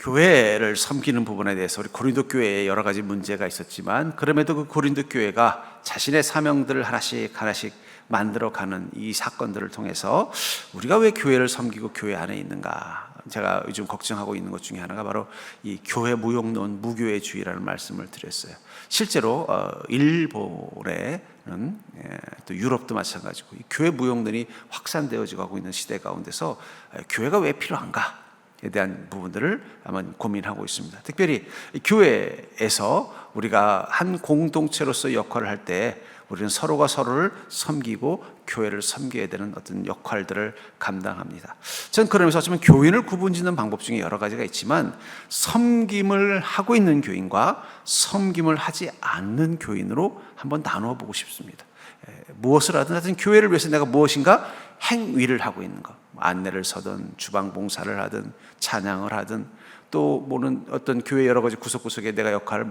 교회를 섬기는 부분에 대해서 우리 고린도 교회에 여러 가지 문제가 있었지만, 그럼에도 그 고린도 교회가 자신의 사명들을 하나씩 하나씩 만들어가는 이 사건들을 통해서 우리가 왜 교회를 섬기고 교회 안에 있는가, 제가 요즘 걱정하고 있는 것 중에 하나가 바로 이 교회 무용론, 무교회주의라는 말씀을 드렸어요. 실제로 일본에는 또 유럽도 마찬가지고 이 교회 무용론이 확산되어지고 가고 있는 시대 가운데서 교회가 왜 필요한가 에 대한 부분들을 한번 고민하고 있습니다. 특별히 교회에서 우리가 한 공동체로서 역할을 할 때 우리는 서로가 서로를 섬기고 교회를 섬겨야 되는 어떤 역할들을 감당합니다. 전 그러면서 어쩌면 교인을 구분짓는 방법 중에 여러 가지가 있지만, 섬김을 하고 있는 교인과 섬김을 하지 않는 교인으로 한번 나누어 보고 싶습니다. 무엇을 하든 교회를 위해서 내가 무엇인가 행위를 하고 있는 것, 안내를 서든 주방 봉사를 하든 찬양을 하든 또 뭐는 어떤 교회 여러 가지 구석구석에 내가 역할을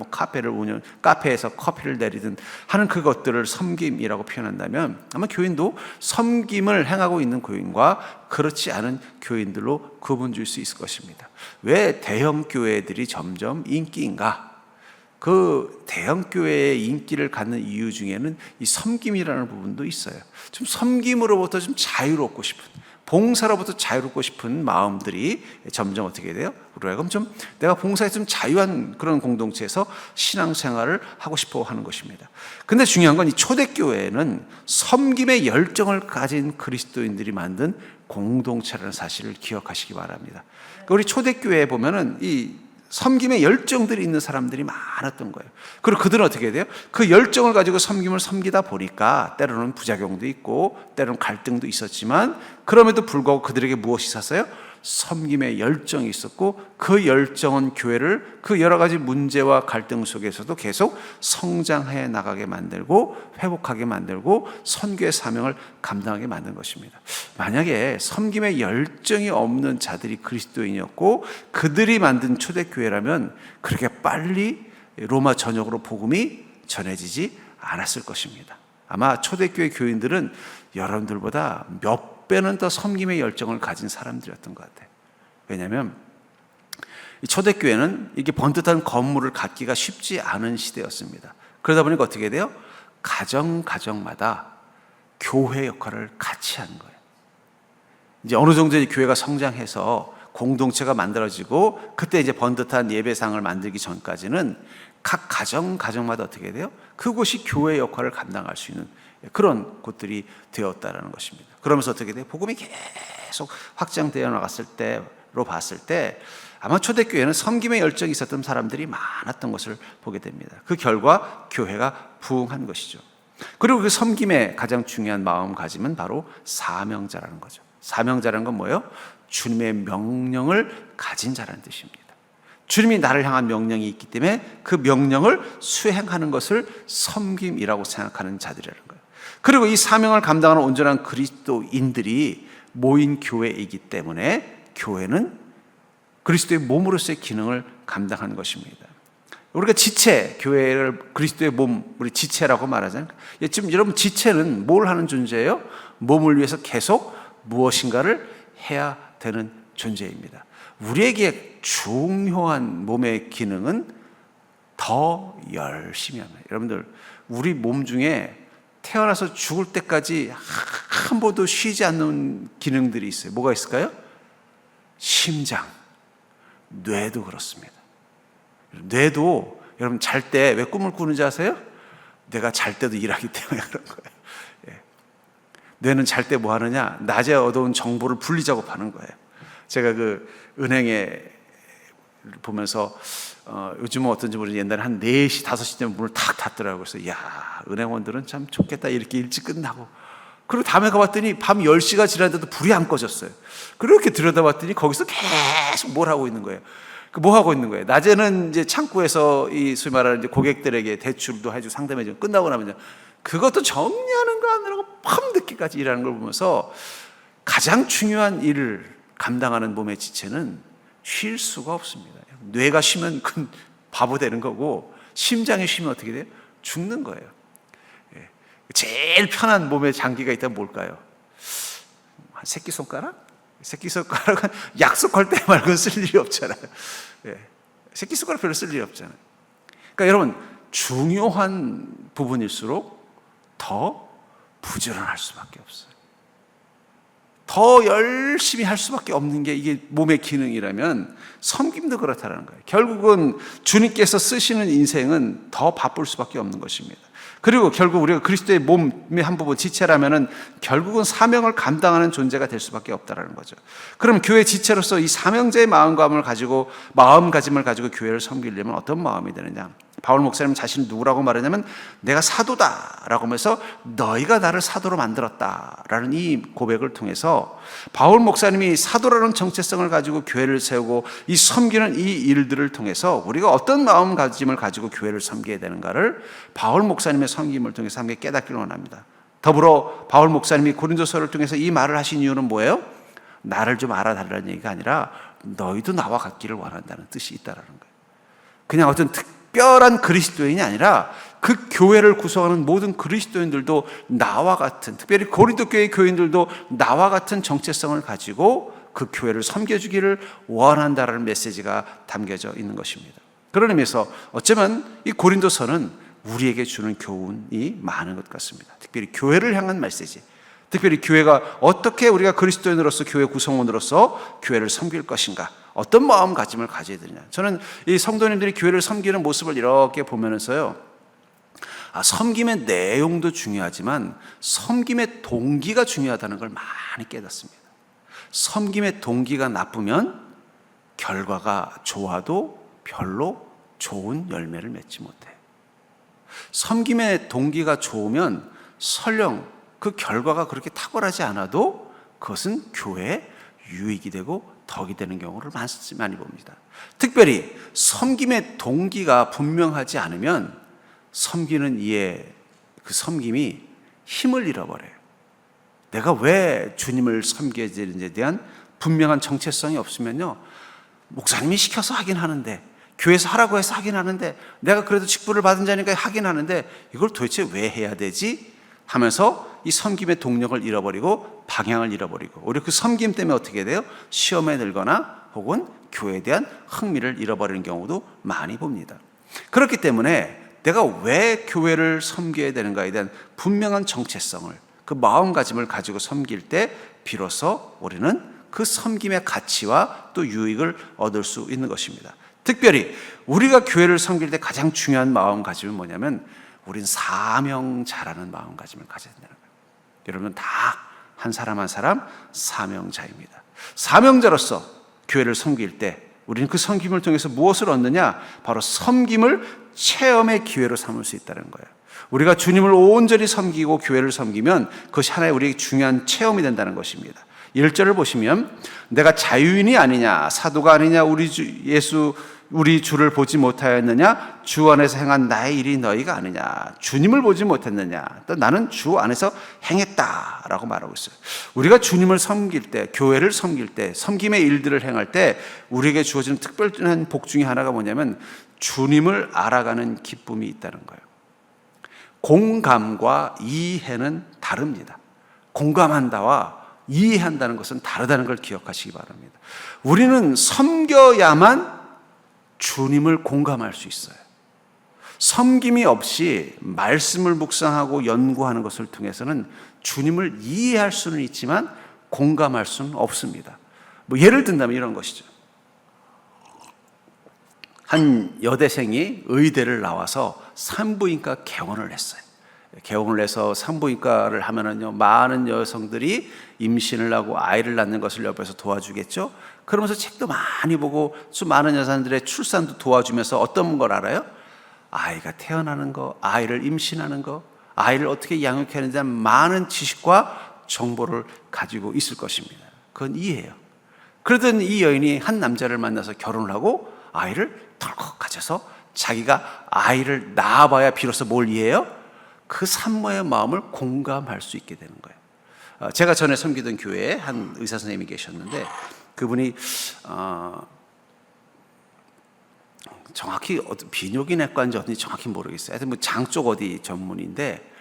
카페에서 커피를 내리든 하는 그것들을 섬김이라고 표현한다면, 아마 교인도 섬김을 행하고 있는 교인과 그렇지 않은 교인들로 구분 줄 수 있을 것입니다. 왜 대형 교회들이 점점 인기인가? 그 대형 교회의 인기를 갖는 이유 중에는 이 섬김이라는 부분도 있어요. 좀 섬김으로부터 좀 자유롭고 싶은, 봉사로부터 자유롭고 싶은 마음들이 점점 어떻게 돼요? 그럼 좀 내가 봉사에 좀 자유한 그런 공동체에서 신앙생활을 하고 싶어 하는 것입니다. 근데 중요한 건 이 초대교회는 섬김의 열정을 가진 그리스도인들이 만든 공동체라는 사실을 기억하시기 바랍니다. 우리 초대교회에 보면은 이 섬김의 열정들이 있는 사람들이 많았던 거예요. 그리고 그들은 어떻게 돼요? 그 열정을 가지고 섬김을 섬기다 보니까 때로는 부작용도 있고 때로는 갈등도 있었지만, 그럼에도 불구하고 그들에게 무엇이 있었어요? 섬김의 열정이 있었고, 그 열정은 교회를 그 여러 가지 문제와 갈등 속에서도 계속 성장해 나가게 만들고 회복하게 만들고 선교의 사명을 감당하게 만든 것입니다. 만약에 섬김의 열정이 없는 자들이 그리스도인이었고 그들이 만든 초대교회라면 그렇게 빨리 로마 전역으로 복음이 전해지지 않았을 것입니다. 아마 초대교회 교인들은 여러분들보다 몇 배는 더 섬김의 열정을 가진 사람들이었던 것 같아요. 왜냐하면 이 초대교회는 이게 번듯한 건물을 갖기가 쉽지 않은 시대였습니다. 그러다 보니까 어떻게 돼요? 가정마다 교회 역할을 같이 하는 거예요. 이제 어느 정도 교회가 성장해서 공동체가 만들어지고 그때 이제 번듯한 예배상을 만들기 전까지는 각 가정마다 어떻게 돼요? 그곳이 교회 역할을 감당할 수 있는 그런 곳들이 되었다라는 것입니다. 그러면서 어떻게 돼요? 복음이 계속 확장되어 나갔을 때로 봤을 때 아마 초대교회는 섬김의 열정이 있었던 사람들이 많았던 것을 보게 됩니다. 그 결과 교회가 부흥한 것이죠. 그리고 그 섬김의 가장 중요한 마음가짐은 바로 사명자라는 거죠. 사명자라는 건 뭐예요? 주님의 명령을 가진 자라는 뜻입니다. 주님이 나를 향한 명령이 있기 때문에 그 명령을 수행하는 것을 섬김이라고 생각하는 자들이라는 거예요. 그리고 이 사명을 감당하는 온전한 그리스도인들이 모인 교회이기 때문에 교회는 그리스도의 몸으로서의 기능을 감당하는 것입니다. 우리가 지체, 교회를 그리스도의 몸, 우리 지체라고 말하잖아요. 지금 여러분 지체는 뭘 하는 존재예요? 몸을 위해서 계속 무엇인가를 해야 되는 존재입니다. 우리에게 중요한 몸의 기능은 더 열심히 합니다. 여러분들, 우리 몸 중에 태어나서 죽을 때까지 한 번도 쉬지 않는 기능들이 있어요. 뭐가 있을까요? 심장, 뇌도 그렇습니다. 뇌도 여러분 잘 때 왜 꿈을 꾸는지 아세요? 내가 잘 때도 일하기 때문에 그런 거예요. 뇌는 잘 때 뭐 하느냐? 낮에 얻어온 정보를 분리 작업하는 거예요. 제가 그 은행에 보면서 요즘은 어떤지 모르겠는데 옛날에 한 4시, 5시쯤 문을 탁 닫더라고요. 그래서 야, 은행원들은 참 좋겠다. 이렇게 일찍 끝나고. 그리고 다음에 가봤더니 밤 10시가 지났는데도 불이 안 꺼졌어요. 그렇게 들여다봤더니 거기서 계속 뭘 하고 있는 거예요. 뭐 하고 있는 거예요? 낮에는 이제 창구에서 이 소위 말하는 이제 고객들에게 대출도 해주고 상담해주고 끝나고 나면 그것도 정리하는 거 안 하고 밤늦게까지 일하는 걸 보면서 가장 중요한 일을 감당하는 몸의 지체는 쉴 수가 없습니다. 뇌가 쉬면 그 바보 되는 거고 심장이 쉬면 어떻게 돼요? 죽는 거예요. 제일 편한 몸의 장기가 있다면 뭘까요? 새끼손가락? 새끼손가락은 약속할 때 말고는 쓸 일이 없잖아요. 예. 새끼손가락 별로 쓸 일이 없잖아요. 그러니까 여러분, 중요한 부분일수록 더 부지런할 수밖에 없어요. 더 열심히 할 수밖에 없는 게 이게 몸의 기능이라면 섬김도 그렇다는 거예요. 결국은 주님께서 쓰시는 인생은 더 바쁠 수밖에 없는 것입니다. 그리고 결국 우리가 그리스도의 몸의 한 부분 지체라면은 결국은 사명을 감당하는 존재가 될 수밖에 없다라는 거죠. 그럼 교회 지체로서 이 사명자의 마음가짐을 가지고 교회를 섬기려면 어떤 마음이 되느냐? 바울 목사님 자신을 누구라고 말하냐면 내가 사도다라고 하면서 너희가 나를 사도로 만들었다라는 이 고백을 통해서 바울 목사님이 사도라는 정체성을 가지고 교회를 세우고 이 섬기는 이 일들을 통해서 우리가 어떤 마음가짐을 가지고 교회를 섬겨야 되는가를 바울 목사님의 섬김을 통해서 함께 깨닫기를 원합니다. 더불어 바울 목사님이 고린도서를 통해서 이 말을 하신 이유는 뭐예요? 나를 좀 알아달라는 얘기가 아니라 너희도 나와 같기를 원한다는 뜻이 있다라는 거예요. 그냥 어떤 특별한 그리스도인이 아니라 그 교회를 구성하는 모든 그리스도인들도 나와 같은, 특별히 고린도 교회 교인들도 나와 같은 정체성을 가지고 그 교회를 섬겨주기를 원한다라는 메시지가 담겨져 있는 것입니다. 그런 의미에서 어쩌면 이 고린도서는 우리에게 주는 교훈이 많은 것 같습니다. 특별히 교회를 향한 메시지, 특별히 교회가 어떻게 우리가 그리스도인으로서 교회 구성원으로서 교회를 섬길 것인가, 어떤 마음가짐을 가져야 되느냐. 저는 이 성도님들이 교회를 섬기는 모습을 이렇게 보면서요, 섬김의 내용도 중요하지만 섬김의 동기가 중요하다는 걸 많이 깨닫습니다. 섬김의 동기가 나쁘면 결과가 좋아도 별로 좋은 열매를 맺지 못해요. 섬김의 동기가 좋으면 설령 그 결과가 그렇게 탁월하지 않아도 그것은 교회에 유익이 되고 덕이 되는 경우를 많이 봅니다. 특별히 섬김의 동기가 분명하지 않으면 섬기는 이의 그 섬김이 힘을 잃어버려요. 내가 왜 주님을 섬겨야 되는지에 대한 분명한 정체성이 없으면요, 목사님이 시켜서 하긴 하는데, 교회에서 하라고 해서 하긴 하는데, 내가 그래도 직분을 받은 자니까 하긴 하는데 이걸 도대체 왜 해야 되지? 하면서 이 섬김의 동력을 잃어버리고 방향을 잃어버리고, 오히려 그 섬김 때문에 어떻게 돼요? 시험에 들거나 혹은 교회에 대한 흥미를 잃어버리는 경우도 많이 봅니다. 그렇기 때문에 내가 왜 교회를 섬겨야 되는가에 대한 분명한 정체성을, 그 마음가짐을 가지고 섬길 때 비로소 우리는 그 섬김의 가치와 또 유익을 얻을 수 있는 것입니다. 특별히 우리가 교회를 섬길 때 가장 중요한 마음가짐은 뭐냐면 우린 사명자라는 마음가짐을 가져야 된다는 거예요. 여러분 다 한 사람 한 사람 사명자입니다. 사명자로서 교회를 섬길 때 우리는 그 섬김을 통해서 무엇을 얻느냐? 바로 섬김을 체험의 기회로 삼을 수 있다는 거예요. 우리가 주님을 온전히 섬기고 교회를 섬기면 그것이 하나의 우리에게 중요한 체험이 된다는 것입니다. 1절을 보시면 내가 자유인이 아니냐, 사도가 아니냐, 우리 주를 보지 못하였느냐, 주 안에서 행한 나의 일이 너희가 아니냐, 주님을 보지 못했느냐, 또 나는 주 안에서 행했다라고 말하고 있어요. 우리가 주님을 섬길 때, 교회를 섬길 때, 섬김의 일들을 행할 때 우리에게 주어지는 특별한 복 중에 하나가 뭐냐면 주님을 알아가는 기쁨이 있다는 거예요. 공감과 이해는 다릅니다. 공감한다와 이해한다는 것은 다르다는 걸 기억하시기 바랍니다. 우리는 섬겨야만 주님을 공감할 수 있어요. 섬김이 없이 말씀을 묵상하고 연구하는 것을 통해서는 주님을 이해할 수는 있지만 공감할 수는 없습니다. 예를 든다면 이런 것이죠. 한 여대생이 의대를 나와서 산부인과 개원을 했어요. 개원을 해서 산부인과를 하면은요, 많은 여성들이 임신을 하고 아이를 낳는 것을 옆에서 도와주겠죠. 그러면서 책도 많이 보고 수많은 여성들의 출산도 도와주면서 어떤 걸 알아요? 아이가 태어나는 거, 아이를 임신하는 거, 아이를 어떻게 양육해야 하는지 대한 많은 지식과 정보를 가지고 있을 것입니다. 그건 이해해요. 그러던 이 여인이 한 남자를 만나서 결혼을 하고 아이를 덜컥 가져서 자기가 아이를 낳아봐야 비로소 뭘 이해해요? 그 산모의 마음을 공감할 수 있게 되는 거예요. 제가 전에 섬기던 교회에 한 의사 선생님이 계셨는데 그분이 정확히 비뇨기내과인지 어딘지 정확히 모르겠어요. 하여튼 장 쪽 어디 전문인데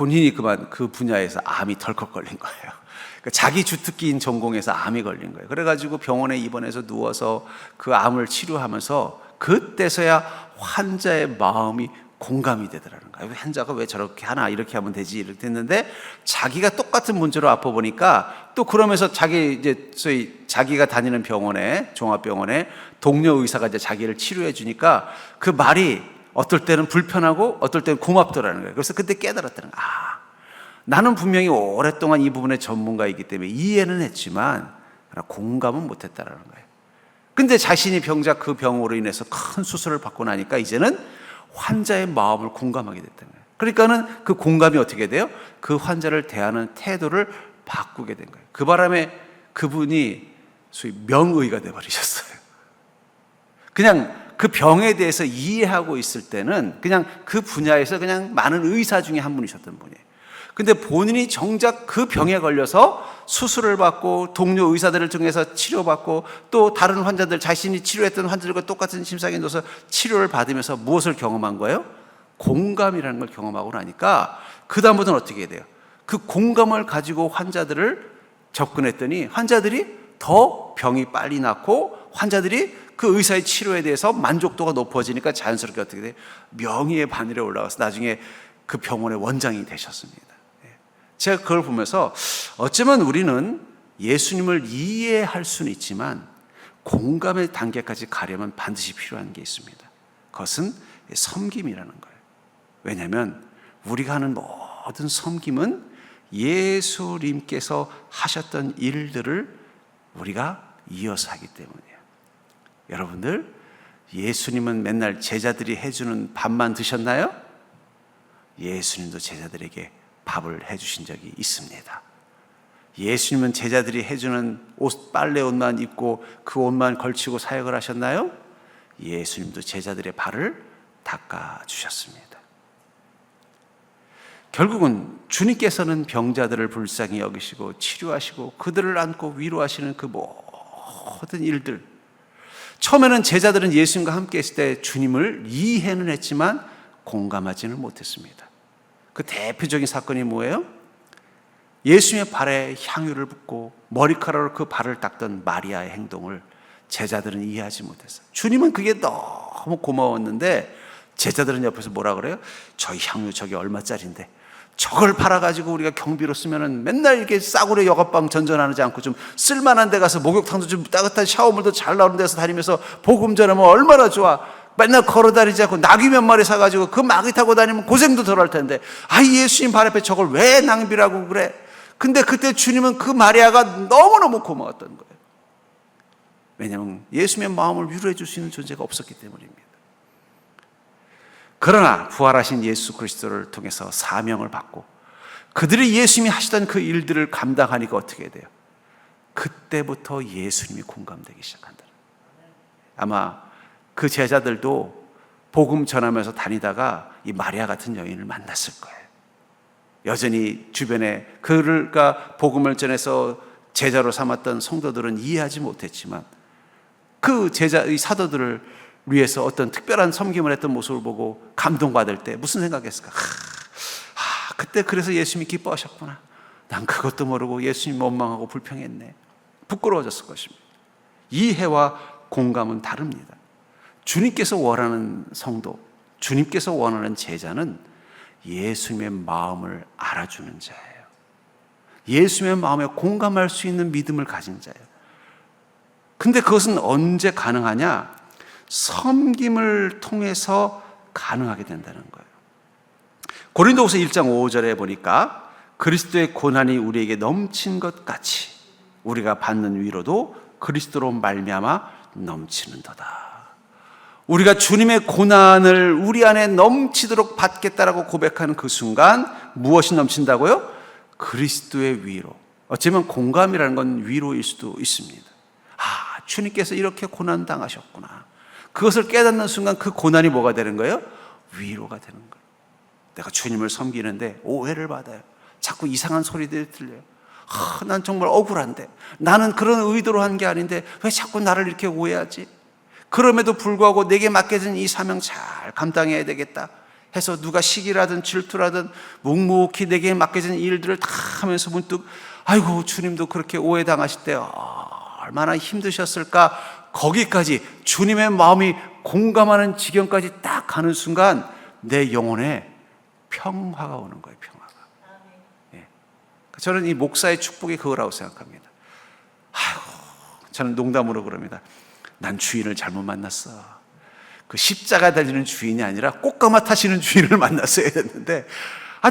본인이 그만 그 분야에서 암이 덜컥 걸린 거예요. 그러니까 자기 주특기인 전공에서 암이 걸린 거예요. 그래가지고 병원에 입원해서 누워서 그 암을 치료하면서 그때서야 환자의 마음이 공감이 되더라는 거예요. 환자가 왜 저렇게 하나, 이렇게 하면 되지, 이렇게 했는데 자기가 똑같은 문제로 아파 보니까 또 그러면서 자기 이제 소위 자기가 다니는 병원에, 종합병원에 동료 의사가 이제 자기를 치료해 주니까 그 말이 어떨 때는 불편하고 어떨 때는 고맙더라는 거예요. 그래서 그때 깨달았다는 거예요. 나는 분명히 오랫동안 이 부분의 전문가이기 때문에 이해는 했지만 공감은 못했다라는 거예요. 근데 자신이 병자 그 병으로 인해서 큰 수술을 받고 나니까 이제는 환자의 마음을 공감하게 됐다는 거예요. 그러니까는 그 공감이 어떻게 돼요? 그 환자를 대하는 태도를 바꾸게 된 거예요. 그 바람에 그분이 소위 명의가 돼버리셨어요. 그냥 그 병에 대해서 이해하고 있을 때는 그냥 그 분야에서 그냥 많은 의사 중에 한 분이셨던 분이에요. 근데 본인이 정작 그 병에 걸려서 수술을 받고 동료 의사들을 통해서 치료받고 또 다른 환자들, 자신이 치료했던 환자들과 똑같은 심상에 넣어서 치료를 받으면서 무엇을 경험한 거예요? 공감이라는 걸 경험하고 나니까 그 다음부터는 어떻게 해야 돼요? 그 공감을 가지고 환자들을 접근했더니 환자들이 더 병이 빨리 낫고 환자들이 그 의사의 치료에 대해서 만족도가 높아지니까 자연스럽게 어떻게 돼요? 명의의 바늘에 올라가서 나중에 그 병원의 원장이 되셨습니다. 제가 그걸 보면서 어쩌면 우리는 예수님을 이해할 수는 있지만 공감의 단계까지 가려면 반드시 필요한 게 있습니다. 그것은 섬김이라는 거예요. 왜냐하면 우리가 하는 모든 섬김은 예수님께서 하셨던 일들을 우리가 이어서 하기 때문이에요. 여러분들, 예수님은 맨날 제자들이 해주는 밥만 드셨나요? 예수님도 제자들에게 밥을 해주신 적이 있습니다. 예수님은 제자들이 해주는 옷, 빨래 옷만 입고 그 옷만 걸치고 사역을 하셨나요? 예수님도 제자들의 발을 닦아주셨습니다. 결국은 주님께서는 병자들을 불쌍히 여기시고 치료하시고 그들을 안고 위로하시는 그 모든 일들, 처음에는 제자들은 예수님과 함께 있을 때 주님을 이해는 했지만 공감하지는 못했습니다. 그 대표적인 사건이 뭐예요? 예수님의 발에 향유를 붓고 머리카락으로 그 발을 닦던 마리아의 행동을 제자들은 이해하지 못했어요. 주님은 그게 너무 고마웠는데 제자들은 옆에서 뭐라 그래요? 저희 향유 저게 얼마짜리인데 저걸 팔아가지고 우리가 경비로 쓰면은 맨날 이렇게 싸구려 여갑방 전전하지 않고 좀 쓸만한 데 가서 목욕탕도 좀 따뜻한 샤워물도 잘 나오는 데서 다니면서 복음 전하면 얼마나 좋아. 맨날 걸어다니지 않고 나귀 몇 마리 사가지고 그 마귀 타고 다니면 고생도 덜 할 텐데 예수님 발 앞에 저걸 왜 낭비라고 그래? 근데 그때 주님은 그 마리아가 너무너무 고마웠던 거예요. 왜냐하면 예수님의 마음을 위로해 줄 수 있는 존재가 없었기 때문입니다. 그러나 부활하신 예수 그리스도를 통해서 사명을 받고 그들이 예수님이 하시던 그 일들을 감당하니까 어떻게 돼요? 그때부터 예수님이 공감되기 시작한다. 아마 그 제자들도 복음 전하면서 다니다가 이 마리아 같은 여인을 만났을 거예요. 여전히 주변에 그가 복음을 전해서 제자로 삼았던 성도들은 이해하지 못했지만 그 제자, 이 사도들을 위해서 어떤 특별한 섬김을 했던 모습을 보고 감동받을 때 무슨 생각했을까? 그때 그래서 예수님이 기뻐하셨구나. 난 그것도 모르고 예수님 원망하고 불평했네. 부끄러워졌을 것입니다. 이해와 공감은 다릅니다. 주님께서 원하는 성도, 주님께서 원하는 제자는 예수님의 마음을 알아주는 자예요. 예수님의 마음에 공감할 수 있는 믿음을 가진 자예요. 근데 그것은 언제 가능하냐? 섬김을 통해서 가능하게 된다는 거예요. 고린도후서 1장 5절에 보니까 그리스도의 고난이 우리에게 넘친 것 같이 우리가 받는 위로도 그리스도로 말미암아 넘치는도다. 우리가 주님의 고난을 우리 안에 넘치도록 받겠다라고 고백하는 그 순간 무엇이 넘친다고요? 그리스도의 위로. 어쩌면 공감이라는 건 위로일 수도 있습니다. 주님께서 이렇게 고난 당하셨구나. 그것을 깨닫는 순간 그 고난이 뭐가 되는 거예요? 위로가 되는 거예요. 내가 주님을 섬기는데 오해를 받아요. 자꾸 이상한 소리들이 들려요. 난 정말 억울한데 나는 그런 의도로 한 게 아닌데 왜 자꾸 나를 이렇게 오해하지? 그럼에도 불구하고 내게 맡겨진 이 사명 잘 감당해야 되겠다. 해서 누가 시기라든 질투라든 묵묵히 내게 맡겨진 일들을 다 하면서 문득 아이고 주님도 그렇게 오해당하실 때 얼마나 힘드셨을까, 거기까지 주님의 마음이 공감하는 지경까지 딱 가는 순간 내 영혼에 평화가 오는 거예요. 평화가. 예. 저는 이 목사의 축복이 그거라고 생각합니다. 아이고, 저는 농담으로 그럽니다. 난 주인을 잘못 만났어. 그 십자가 달리는 주인이 아니라 꽃가마 타시는 주인을 만났어야 됐는데,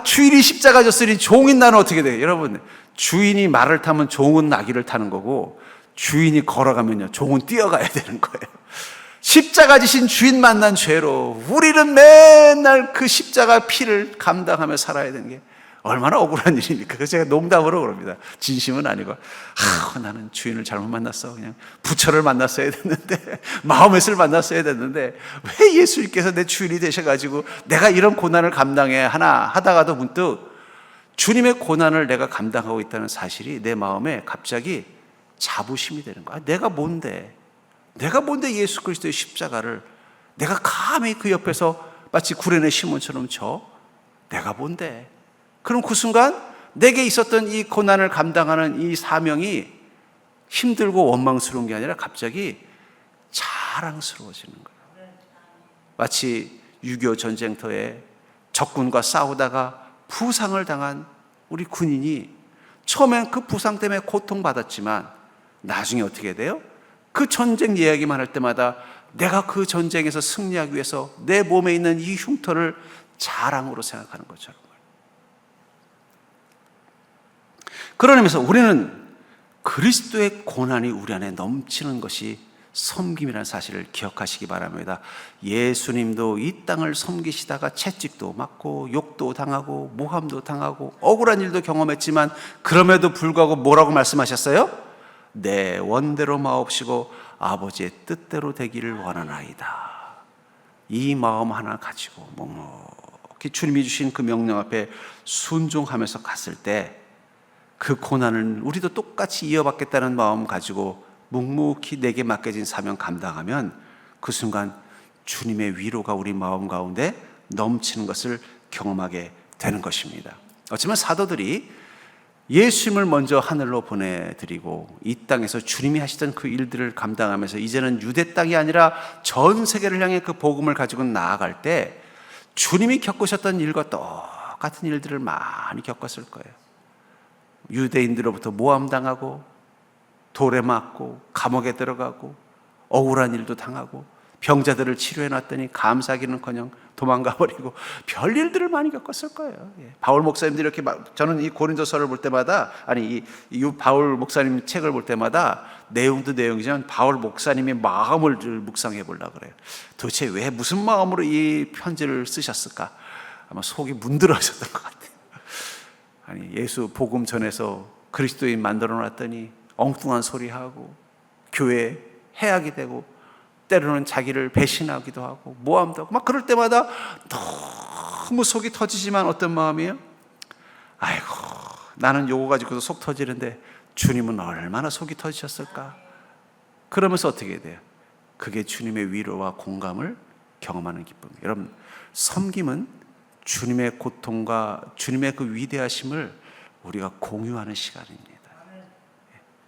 주인이 십자가 졌으니 종인 나는 어떻게 돼요? 여러분, 주인이 말을 타면 종은 나귀를 타는 거고, 주인이 걸어가면요 종은 뛰어가야 되는 거예요. 십자가 지신 주인 만난 죄로 우리는 맨날 그 십자가 피를 감당하며 살아야 되는 게 얼마나 억울한 일입니까? 그래서 제가 농담으로 그럽니다. 진심은 아니고, 나는 주인을 잘못 만났어. 그냥 부처를 만났어야 됐는데, 마호멧을 만났어야 됐는데, 왜 예수님께서 내 주인이 되셔가지고 내가 이런 고난을 감당해야 하나 하다가도 문득 주님의 고난을 내가 감당하고 있다는 사실이 내 마음에 갑자기 자부심이 되는 거야. 내가 뭔데 예수 그리스도의 십자가를 내가 감히 그 옆에서 마치 구레네 시몬처럼 내가 뭔데? 그럼 그 순간 내게 있었던 이 고난을 감당하는 이 사명이 힘들고 원망스러운 게 아니라 갑자기 자랑스러워지는 거예요. 마치 6.25 전쟁터에 적군과 싸우다가 부상을 당한 우리 군인이 처음엔 그 부상 때문에 고통받았지만 나중에 어떻게 돼요? 그 전쟁 이야기만 할 때마다 내가 그 전쟁에서 승리하기 위해서 내 몸에 있는 이 흉터를 자랑으로 생각하는 것처럼. 그런 의미에서 우리는 그리스도의 고난이 우리 안에 넘치는 것이 섬김이라는 사실을 기억하시기 바랍니다. 예수님도 이 땅을 섬기시다가 채찍도 맞고 욕도 당하고 모함도 당하고 억울한 일도 경험했지만 그럼에도 불구하고 뭐라고 말씀하셨어요? 내 원대로 마옵시고 아버지의 뜻대로 되기를 원하나이다. 이 마음 하나 가지고 묵묵히 주님이 주신 그 명령 앞에 순종하면서 갔을 때 그 고난을 우리도 똑같이 이어받겠다는 마음 가지고 묵묵히 내게 맡겨진 사명 감당하면 그 순간 주님의 위로가 우리 마음 가운데 넘치는 것을 경험하게 되는 것입니다. 어쩌면 사도들이 예수님을 먼저 하늘로 보내드리고 이 땅에서 주님이 하시던 그 일들을 감당하면서 이제는 유대 땅이 아니라 전 세계를 향해 그 복음을 가지고 나아갈 때 주님이 겪으셨던 일과 똑같은 일들을 많이 겪었을 거예요. 유대인들로부터 모함당하고 돌에 맞고 감옥에 들어가고 억울한 일도 당하고 병자들을 치료해놨더니 감사하기는커녕 도망가버리고 별일들을 많이 겪었을 거예요. 바울 목사님들이 이렇게 저는 이 고린도서를 볼 때마다 이 바울 목사님 책을 볼 때마다 내용도 내용이지만 바울 목사님의 마음을 묵상해 보려고 그래요. 도대체 왜 무슨 마음으로 이 편지를 쓰셨을까? 아마 속이 문드러졌던 것 같아요. 예수 복음 전해서 그리스도인 만들어 놨더니 엉뚱한 소리하고 교회 해악이 되고 때로는 자기를 배신하기도 하고 모함도 하고 막 그럴 때마다 너무 속이 터지지만 어떤 마음이에요? 아이고 나는 요거 가지고도 속 터지는데 주님은 얼마나 속이 터지셨을까? 그러면서 어떻게 돼요? 그게 주님의 위로와 공감을 경험하는 기쁨이에요. 여러분, 섬김은 주님의 고통과 주님의 그 위대하심을 우리가 공유하는 시간입니다.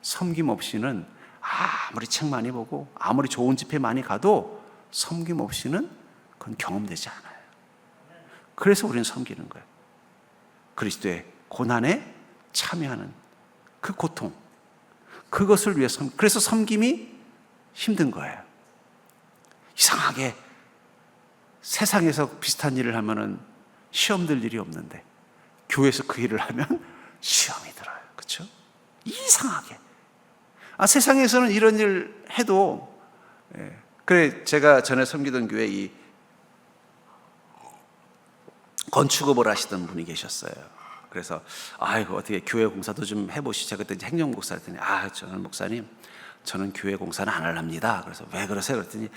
섬김 없이는 아무리 책 많이 보고 아무리 좋은 집회 많이 가도 섬김 없이는 그건 경험되지 않아요. 그래서 우리는 섬기는 거예요. 그리스도의 고난에 참여하는 그 고통, 그것을 위해서 그래서 섬김이 힘든 거예요. 이상하게 세상에서 비슷한 일을 하면은 시험 들 일이 없는데 교회에서 그 일을 하면 시험이 들어요. 그렇죠? 이상하게. 세상에서는 이런 일 해도 그래 제가 전에 섬기던 교회 이 건축업을 하시던 분이 계셨어요. 그래서 이거 어떻게 교회 공사도 좀 해보시죠. 그때 행정목사 했더니 저는 목사님 저는 교회 공사는 안 할랍니다. 그래서 왜 그러세요? 그랬더니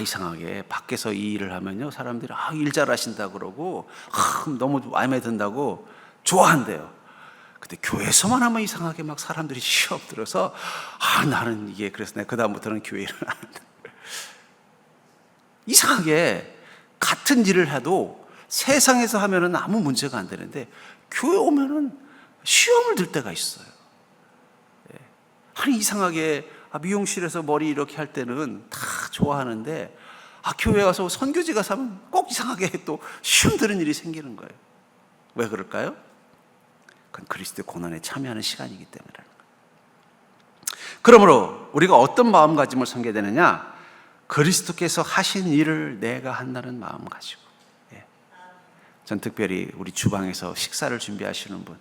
이상하게 밖에서 이 일을 하면요 사람들이 일 잘하신다 그러고 너무 마음에 든다고 좋아한대요. 근데 교회에서만 하면 이상하게 막 사람들이 시험 들어서 나는 이게 그래서 내가 그다음부터는 교회 일을 안 한다. 이상하게 같은 일을 해도 세상에서 하면은 아무 문제가 안 되는데 교회 오면은 시험을 들 때가 있어요. 아니 이상하게 미용실에서 머리 이렇게 할 때는 다 좋아하는데 교회 와서 선교지 가서 하면 꼭 이상하게 또 시험 드는 일이 생기는 거예요. 왜 그럴까요? 그건 그리스도의 고난에 참여하는 시간이기 때문이라는 거예요. 그러므로 우리가 어떤 마음가짐을 섬겨야 되느냐? 그리스도께서 하신 일을 내가 한다는 마음 가지고. 전 특별히 우리 주방에서 식사를 준비하시는 분,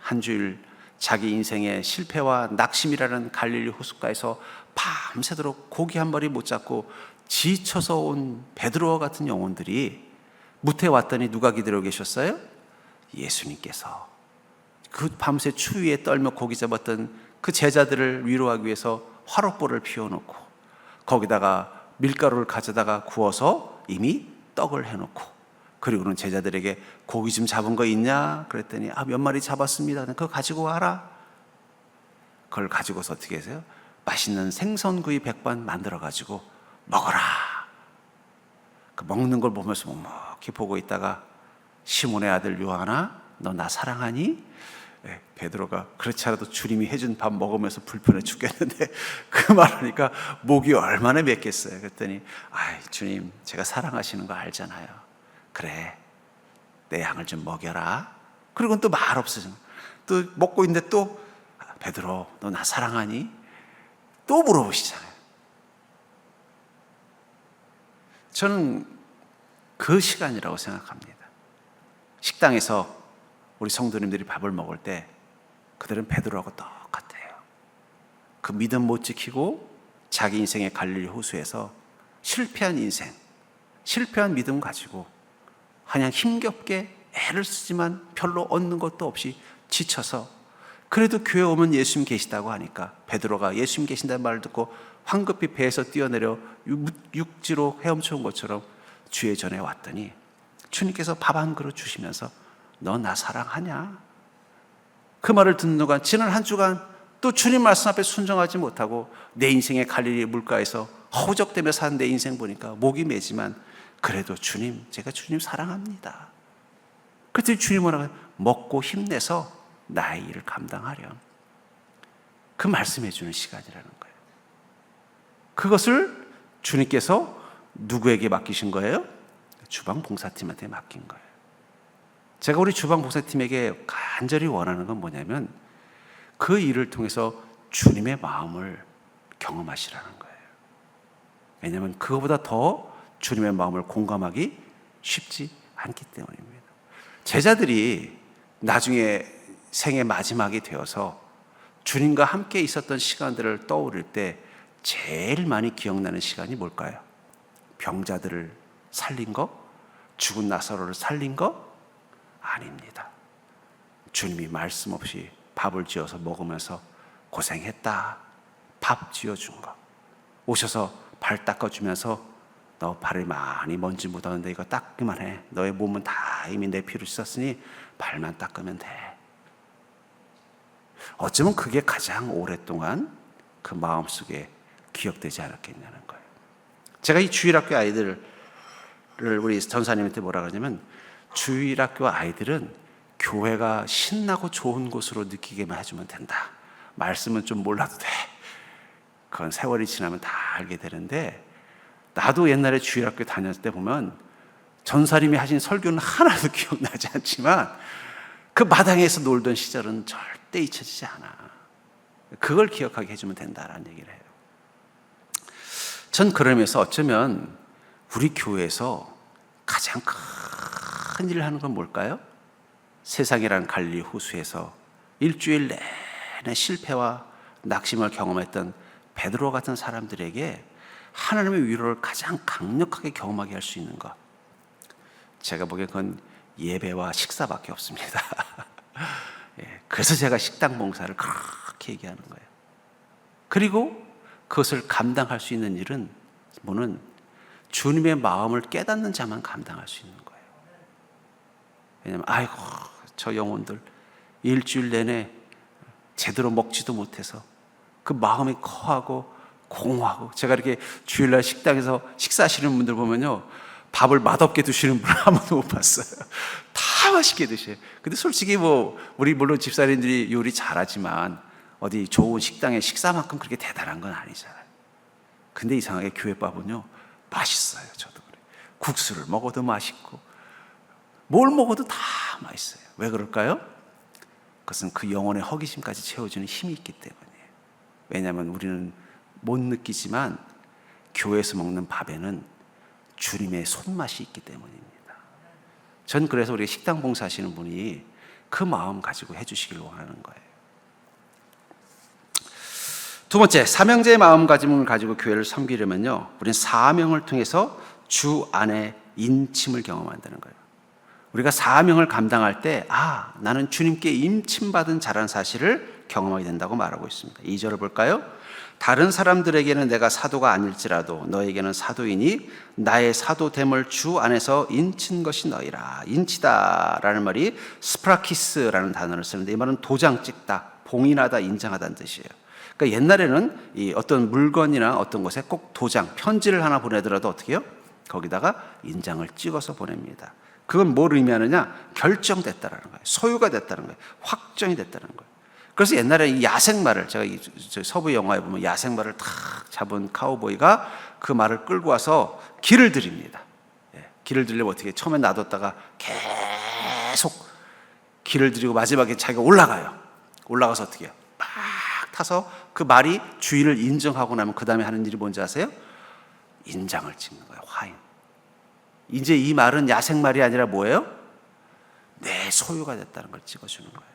한 주일 자기 인생의 실패와 낙심이라는 갈릴리 호숫가에서 밤새도록 고기 한 마리 못 잡고 지쳐서 온 베드로와 같은 영혼들이 무태에 왔더니 누가 기다리고 계셨어요? 예수님께서. 그 밤새 추위에 떨며 고기 잡았던 그 제자들을 위로하기 위해서 화롯불을 피워놓고 거기다가 밀가루를 가져다가 구워서 이미 떡을 해놓고, 그리고는 제자들에게 고기 좀 잡은 거 있냐? 그랬더니 몇 마리 잡았습니다. 그거 가지고 와라. 그걸 가지고서 어떻게 해서요? 맛있는 생선구이 백반 만들어가지고 먹어라. 그 먹는 걸 보면서 묵묵히 보고 있다가 시몬의 아들 요한아, 너 나 사랑하니? 베드로가 그렇지 않아도 주님이 해준 밥 먹으면서 불편해 죽겠는데 그 말하니까 목이 얼마나 맵겠어요. 그랬더니 주님 제가 사랑하시는 거 알잖아요. 그래 내 양을 좀 먹여라. 그리고는 또 말 없어져. 또 먹고 있는데 또 베드로 너 나 사랑하니? 또 물어보시잖아요. 저는 그 시간이라고 생각합니다. 식당에서 우리 성도님들이 밥을 먹을 때 그들은 베드로하고 똑같아요. 그 믿음 못 지키고 자기 인생의 갈릴리 호수에서 실패한 인생, 실패한 믿음 가지고 그냥 힘겹게 애를 쓰지만 별로 얻는 것도 없이 지쳐서, 그래도 교회 오면 예수님 계시다고 하니까 베드로가 예수님 계신다는 말을 듣고 황급히 배에서 뛰어내려 육지로 헤엄쳐 온 것처럼 주의 전에 왔더니 주님께서 밥 한 그릇 주시면서 너 나 사랑하냐? 그 말을 듣는 동안 지난 한 주간 또 주님 말씀 앞에 순종하지 못하고 내 인생의 갈릴리 물가에서 허우적대며 사는 내 인생 보니까 목이 메지만 그래도 주님, 제가 주님 사랑합니다. 그랬더니 주님 뭐라고 해요? 먹고 힘내서 나의 일을 감당하렴. 그 말씀해 주는 시간이라는 거예요. 그것을 주님께서 누구에게 맡기신 거예요? 주방 봉사팀한테 맡긴 거예요. 제가 우리 주방 봉사팀에게 간절히 원하는 건 뭐냐면 그 일을 통해서 주님의 마음을 경험하시라는 거예요. 왜냐하면 그거보다 더 주님의 마음을 공감하기 쉽지 않기 때문입니다. 제자들이 나중에 생의 마지막이 되어서 주님과 함께 있었던 시간들을 떠올릴 때 제일 많이 기억나는 시간이 뭘까요? 병자들을 살린 거? 죽은 나사로를 살린 거? 아닙니다. 주님이 말씀 없이 밥을 지어서 먹으면서 고생했다, 밥 지어준 거, 오셔서 발 닦아주면서 너 발에 많이 먼지 묻었는데 이거 닦기만 해. 너의 몸은 다 이미 내 피로 씻었으니 발만 닦으면 돼. 어쩌면 그게 가장 오랫동안 그 마음속에 기억되지 않았겠냐는 거예요. 제가 이 주일학교 아이들을 우리 전사님한테 뭐라 그러냐면 주일학교 아이들은 교회가 신나고 좋은 곳으로 느끼게만 해주면 된다. 말씀은 좀 몰라도 돼. 그건 세월이 지나면 다 알게 되는데, 나도 옛날에 주일학교 다녔을 때 보면 전사님이 하신 설교는 하나도 기억나지 않지만 그 마당에서 놀던 시절은 절대 잊혀지지 않아. 그걸 기억하게 해주면 된다라는 얘기를 해요. 전 그러면서 어쩌면 우리 교회에서 가장 큰 일을 하는 건 뭘까요? 세상이란 갈릴리 호수에서 일주일 내내 실패와 낙심을 경험했던 베드로 같은 사람들에게 하나님의 위로를 가장 강력하게 경험하게 할 수 있는 것, 제가 보기엔 그건 예배와 식사밖에 없습니다. 그래서 제가 식당 봉사를 그렇게 얘기하는 거예요. 그리고 그것을 감당할 수 있는 일은 뭐는 주님의 마음을 깨닫는 자만 감당할 수 있는 거예요. 왜냐하면 아이고 저 영혼들 일주일 내내 제대로 먹지도 못해서 그 마음이 커하고 공허하고, 제가 이렇게 주일날 식당에서 식사하시는 분들 보면요, 밥을 맛없게 드시는 분을 한 번도 못 봤어요. 다 맛있게 드셔요. 근데 솔직히 우리 물론 집사님들이 요리 잘하지만 어디 좋은 식당의 식사만큼 그렇게 대단한 건 아니잖아요. 근데 이상하게 교회 밥은요, 맛있어요. 저도 그래요. 국수를 먹어도 맛있고, 뭘 먹어도 다 맛있어요. 왜 그럴까요? 그것은 그 영혼의 허기심까지 채워주는 힘이 있기 때문이에요. 왜냐하면 우리는 못 느끼지만 교회에서 먹는 밥에는 주님의 손맛이 있기 때문입니다. 전 그래서 우리 식당 봉사하시는 분이 그 마음 가지고 해주시길 원하는 거예요. 두 번째, 사명제의 마음가짐을 가지고 교회를 섬기려면요, 우리는 사명을 통해서 주 안에 인침을 경험한다는 거예요. 우리가 사명을 감당할 때 나는 주님께 임침받은 자라는 사실을 경험하게 된다고 말하고 있습니다. 2절을 볼까요? 다른 사람들에게는 내가 사도가 아닐지라도 너에게는 사도이니 나의 사도됨을 주 안에서 인친 것이 너희라. 인치다라는 말이 스프라키스라는 단어를 쓰는데 이 말은 도장 찍다, 봉인하다, 인정하다는 뜻이에요. 그러니까 옛날에는 이 어떤 물건이나 어떤 곳에 꼭 도장, 편지를 하나 보내더라도 어떻게 해요? 거기다가 인장을 찍어서 보냅니다. 그건 뭘 의미하느냐? 결정됐다라는 거예요. 소유가 됐다는 거예요. 확정이 됐다는 거예요. 그래서 옛날에 이 야생마를, 제가 서부 영화에 보면 야생마를 탁 잡은 카우보이가 그 말을 끌고 와서 길을 들입니다. 길을 들려면 어떻게, 처음에 놔뒀다가 계속 길을 들이고 마지막에 자기가 올라가요. 올라가서 어떻게 해요? 막 타서 그 말이 주인을 인정하고 나면 그 다음에 하는 일이 뭔지 아세요? 인장을 찍는 거예요. 화인. 이제 이 말은 야생말이 아니라 뭐예요? 내 소유가 됐다는 걸 찍어주는 거예요.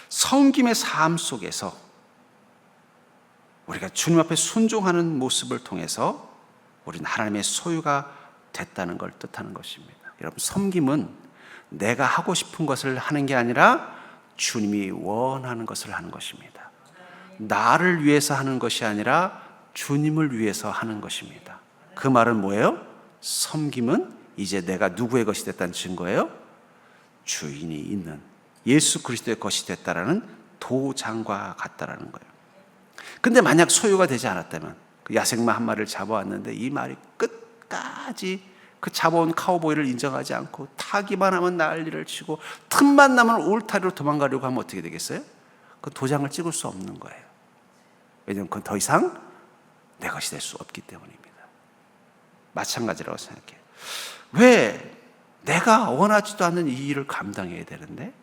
섬김의 삶 속에서 우리가 주님 앞에 순종하는 모습을 통해서 우리는 하나님의 소유가 됐다는 걸 뜻하는 것입니다. 여러분, 섬김은 내가 하고 싶은 것을 하는 게 아니라 주님이 원하는 것을 하는 것입니다. 나를 위해서 하는 것이 아니라 주님을 위해서 하는 것입니다. 그 말은 뭐예요? 섬김은 이제 내가 누구의 것이 됐다는 증거예요? 주인이 있는 예수 그리스도의 것이 됐다라는 도장과 같다라는 거예요. 근데 만약 소유가 되지 않았다면, 그 야생마 한 마리를 잡아왔는데 이 말이 끝까지 그 잡아온 카우보이를 인정하지 않고 타기만 하면 난리를 치고 틈만 나면 울타리로 도망가려고 하면 어떻게 되겠어요? 그 도장을 찍을 수 없는 거예요. 왜냐하면 그건 더 이상 내 것이 될 수 없기 때문입니다. 마찬가지라고 생각해요. 왜 내가 원하지도 않는 이 일을 감당해야 되는데,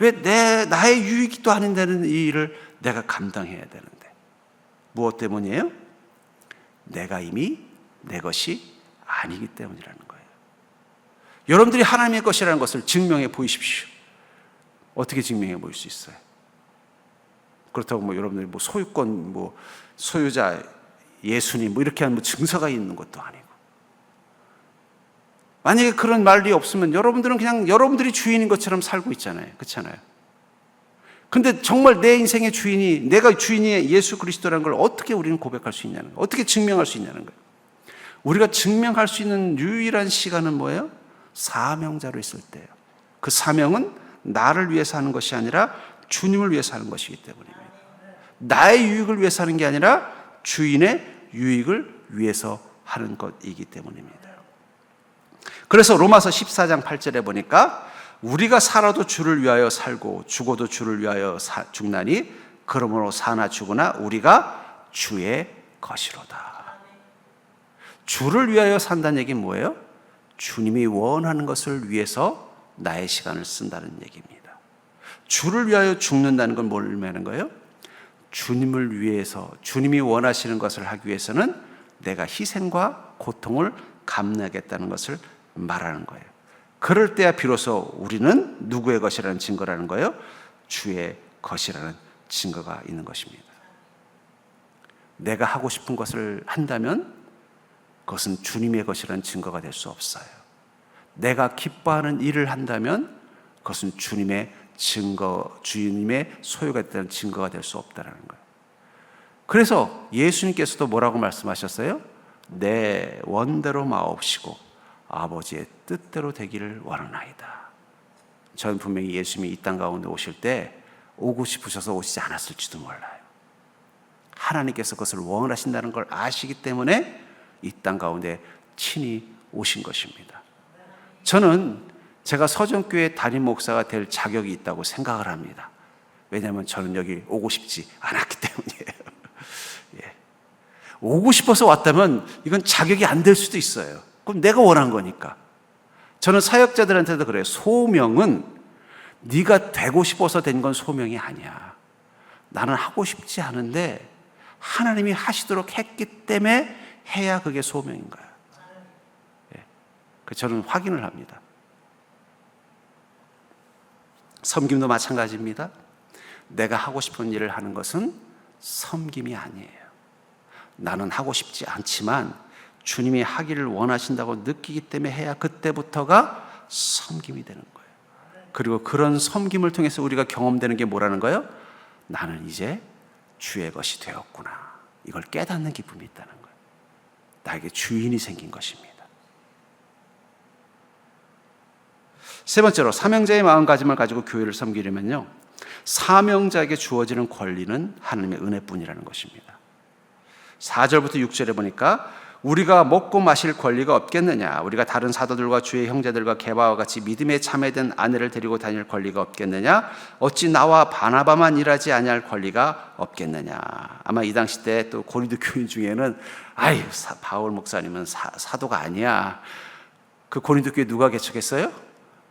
왜 나의 유익도 아닌다는 이 일을 내가 감당해야 되는데, 무엇 때문이에요? 내가 이미 내 것이 아니기 때문이라는 거예요. 여러분들이 하나님의 것이라는 것을 증명해 보이십시오. 어떻게 증명해 보일 수 있어요? 그렇다고 여러분들이 소유권, 소유자, 예수님 이렇게 하는 증서가 있는 것도 아니고. 만약에 그런 말이 없으면 여러분들은 그냥 여러분들이 주인인 것처럼 살고 있잖아요. 그렇잖아요. 근데 정말 내 인생의 주인이, 내가 주인이 예수 그리스도라는 걸 어떻게 우리는 고백할 수 있냐는 거예요. 어떻게 증명할 수 있냐는 거예요. 우리가 증명할 수 있는 유일한 시간은 뭐예요? 사명자로 있을 때예요. 그 사명은 나를 위해서 하는 것이 아니라 주님을 위해서 하는 것이기 때문입니다. 나의 유익을 위해서 하는 게 아니라 주인의 유익을 위해서 하는 것이기 때문입니다. 그래서 로마서 14장 8절에 보니까 우리가 살아도 주를 위하여 살고 죽어도 주를 위하여 죽나니 그러므로 사나 죽으나 우리가 주의 것이로다. 주를 위하여 산다는 얘기는 뭐예요? 주님이 원하는 것을 위해서 나의 시간을 쓴다는 얘기입니다. 주를 위하여 죽는다는 건 뭘 의미하는 거예요? 주님을 위해서, 주님이 원하시는 것을 하기 위해서는 내가 희생과 고통을 감내하겠다는 것을 말하는 거예요. 그럴 때야 비로소 우리는 누구의 것이라는 증거라는 거예요? 주의 것이라는 증거가 있는 것입니다. 내가 하고 싶은 것을 한다면 그것은 주님의 것이라는 증거가 될 수 없어요. 내가 기뻐하는 일을 한다면 그것은 주님의 증거, 주님의 소유가 됐다는 증거가 될 수 없다는 거예요. 그래서 예수님께서도 뭐라고 말씀하셨어요? 내 원대로 마옵시고 아버지의 뜻대로 되기를 원하나이다. 저는 분명히 예수님이 이 땅 가운데 오실 때 오고 싶으셔서 오시지 않았을지도 몰라요. 하나님께서 그것을 원하신다는 걸 아시기 때문에 이 땅 가운데 친히 오신 것입니다. 저는 제가 서정교회 담임 목사가 될 자격이 있다고 생각을 합니다. 왜냐하면 저는 여기 오고 싶지 않았기 때문이에요. 예. 오고 싶어서 왔다면 이건 자격이 안 될 수도 있어요. 그럼 내가 원한 거니까. 저는 사역자들한테도 그래요. 소명은 네가 되고 싶어서 된 건 소명이 아니야. 나는 하고 싶지 않은데 하나님이 하시도록 했기 때문에 해야 그게 소명인 거야. 예. 저는 확인을 합니다. 섬김도 마찬가지입니다. 내가 하고 싶은 일을 하는 것은 섬김이 아니에요. 나는 하고 싶지 않지만 주님이 하기를 원하신다고 느끼기 때문에 해야 그때부터가 섬김이 되는 거예요. 그리고 그런 섬김을 통해서 우리가 경험되는 게 뭐라는 거예요? 나는 이제 주의 것이 되었구나. 이걸 깨닫는 기쁨이 있다는 거예요. 나에게 주인이 생긴 것입니다. 세 번째로 사명자의 마음가짐을 가지고 교회를 섬기려면요, 사명자에게 주어지는 권리는 하나님의 은혜뿐이라는 것입니다. 4절부터 6절에 보니까 우리가 먹고 마실 권리가 없겠느냐, 우리가 다른 사도들과 주의 형제들과 게바와 같이 믿음에 참여된 아내를 데리고 다닐 권리가 없겠느냐, 어찌 나와 바나바만 일하지 아니할 권리가 없겠느냐. 아마 이 당시 때 또 고린도 교인 중에는 아유 바울 목사님은 사도가 아니야. 그 고린도 교회 누가 개척했어요?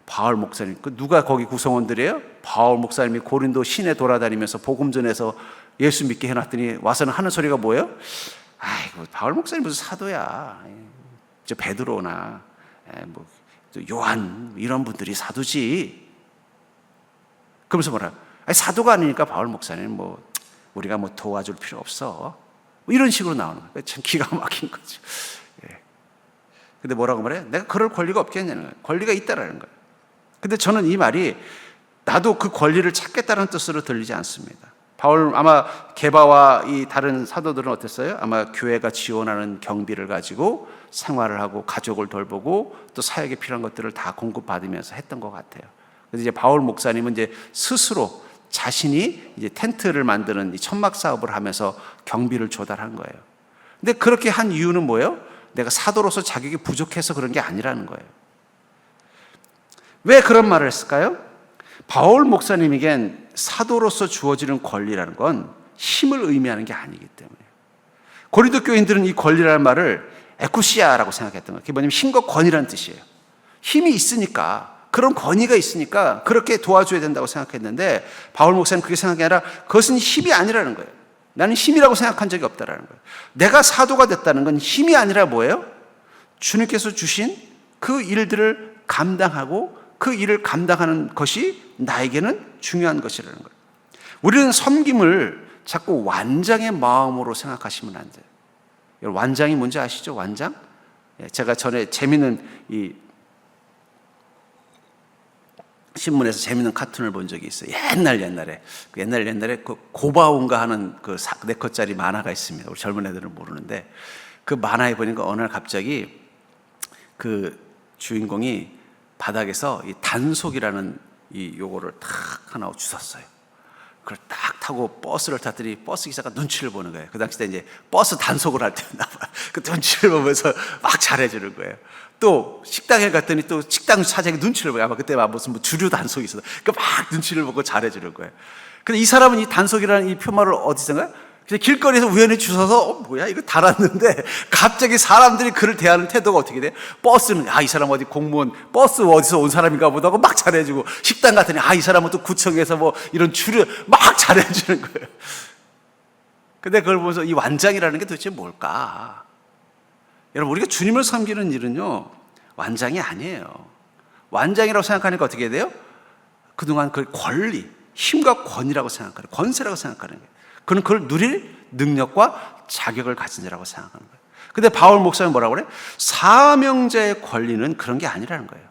바울 목사님. 그 누가 거기 구성원들이에요? 바울 목사님이 고린도 시내 돌아다니면서 복음 전해서 예수 믿게 해놨더니 와서는 하는 소리가 뭐예요? 아이고 바울 목사님 무슨 사도야. 저 베드로나 뭐 요한 이런 분들이 사도지. 그러면서 뭐라? 아니, 사도가 아니니까 바울 목사님 뭐 우리가 뭐 도와줄 필요 없어. 뭐 이런 식으로 나오는 거예요. 참 기가 막힌 거죠. 예. 근데 뭐라고 말해? 내가 그럴 권리가 없겠냐는 거예요. 권리가 있다라는 거예요. 근데 저는 이 말이 나도 그 권리를 찾겠다는 뜻으로 들리지 않습니다. 바울 아마 게바와 이 다른 사도들은 어땠어요? 아마 교회가 지원하는 경비를 가지고 생활을 하고 가족을 돌보고 또 사역에 필요한 것들을 다 공급받으면서 했던 것 같아요. 그래서 이제 바울 목사님은 이제 스스로 자신이 이제 텐트를 만드는 이 천막 사업을 하면서 경비를 조달한 거예요. 근데 그렇게 한 이유는 뭐예요? 내가 사도로서 자격이 부족해서 그런 게 아니라는 거예요. 왜 그런 말을 했을까요? 바울 목사님에겐 사도로서 주어지는 권리라는 건 힘을 의미하는 게 아니기 때문에요. 고린도 교인들은 이 권리라는 말을 에쿠시아라고 생각했던 거예요. 그게 뭐냐면 힘과 권위라는 뜻이에요. 힘이 있으니까, 그런 권위가 있으니까 그렇게 도와줘야 된다고 생각했는데 바울 목사님 그렇게 생각이 아니라 그것은 힘이 아니라는 거예요. 나는 힘이라고 생각한 적이 없다라는 거예요. 내가 사도가 됐다는 건 힘이 아니라 뭐예요? 주님께서 주신 그 일들을 감당하고 그 일을 감당하는 것이 나에게는 중요한 것이라는 거예요. 우리는 섬김을 자꾸 완장의 마음으로 생각하시면 안 돼요. 여러분, 완장이 뭔지 아시죠? 완장? 제가 전에 재미있는 이 신문에서 재미있는 카툰을 본 적이 있어요. 옛날에 그 고바온가 하는 그 4컷짜리 만화가 있습니다. 우리 젊은 애들은 모르는데 그 만화에 보니까 어느 날 갑자기 그 주인공이 바닥에서 이 단속이라는 이 요거를 탁 하나 주웠어요. 그걸 딱 타고 버스를 탔더니 버스 기사가 눈치를 보는 거예요. 그 당시 때 이제 버스 단속을 할 때였나 봐요. 그 눈치를 보면서 막 잘해주는 거예요. 또 식당에 갔더니 또 식당 사장이 눈치를 보고 아마 그때 무슨 뭐 주류 단속이 있어서 그 막 눈치를 보고 잘해주는 거예요. 근데 이 사람은 이 단속이라는 이 표말을 어디선가 그래서 길거리에서 우연히 주워서 뭐야 이거 달았는데 갑자기 사람들이 그를 대하는 태도가 어떻게 돼? 버스는 이 사람 어디 공무원 버스 어디서 온 사람인가 보다 하고 막 잘해주고 식당 갔더니 이 사람은 또 구청에서 뭐 이런 주류 막 잘해주는 거예요. 근데 그걸 보면서 이 완장이라는 게 도대체 뭘까? 여러분 우리가 주님을 섬기는 일은요 완장이 아니에요. 완장이라고 생각하니까 어떻게 돼요? 그동안 그 권리, 힘과 권위라고 생각하는 권세라고 생각하는 거예요. 그는 그걸 누릴 능력과 자격을 가진 자라고 생각하는 거예요. 근데 바울 목사는 뭐라고 그래? 사명자의 권리는 그런 게 아니라는 거예요.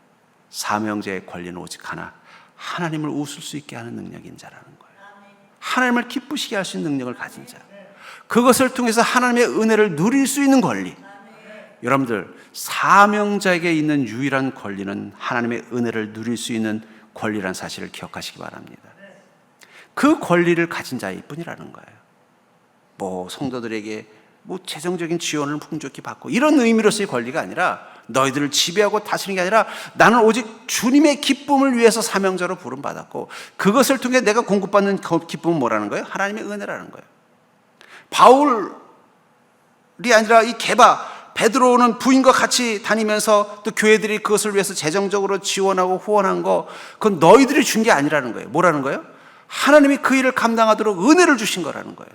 사명자의 권리는 오직 하나, 하나님을 웃을 수 있게 하는 능력인 자라는 거예요. 하나님을 기쁘시게 할 수 있는 능력을 가진 자. 그것을 통해서 하나님의 은혜를 누릴 수 있는 권리. 여러분들 사명자에게 있는 유일한 권리는 하나님의 은혜를 누릴 수 있는 권리라는 사실을 기억하시기 바랍니다. 그 권리를 가진 자일 뿐이라는 거예요. 뭐 성도들에게 뭐 재정적인 지원을 풍족히 받고 이런 의미로서의 권리가 아니라 너희들을 지배하고 다스리는 게 아니라 나는 오직 주님의 기쁨을 위해서 사명자로 부름받았고 그것을 통해 내가 공급받는 기쁨은 뭐라는 거예요? 하나님의 은혜라는 거예요. 바울이 아니라 이 베드로는 부인과 같이 다니면서 또 교회들이 그것을 위해서 재정적으로 지원하고 후원한 거 그건 너희들이 준 게 아니라는 거예요. 뭐라는 거예요? 하나님이 그 일을 감당하도록 은혜를 주신 거라는 거예요.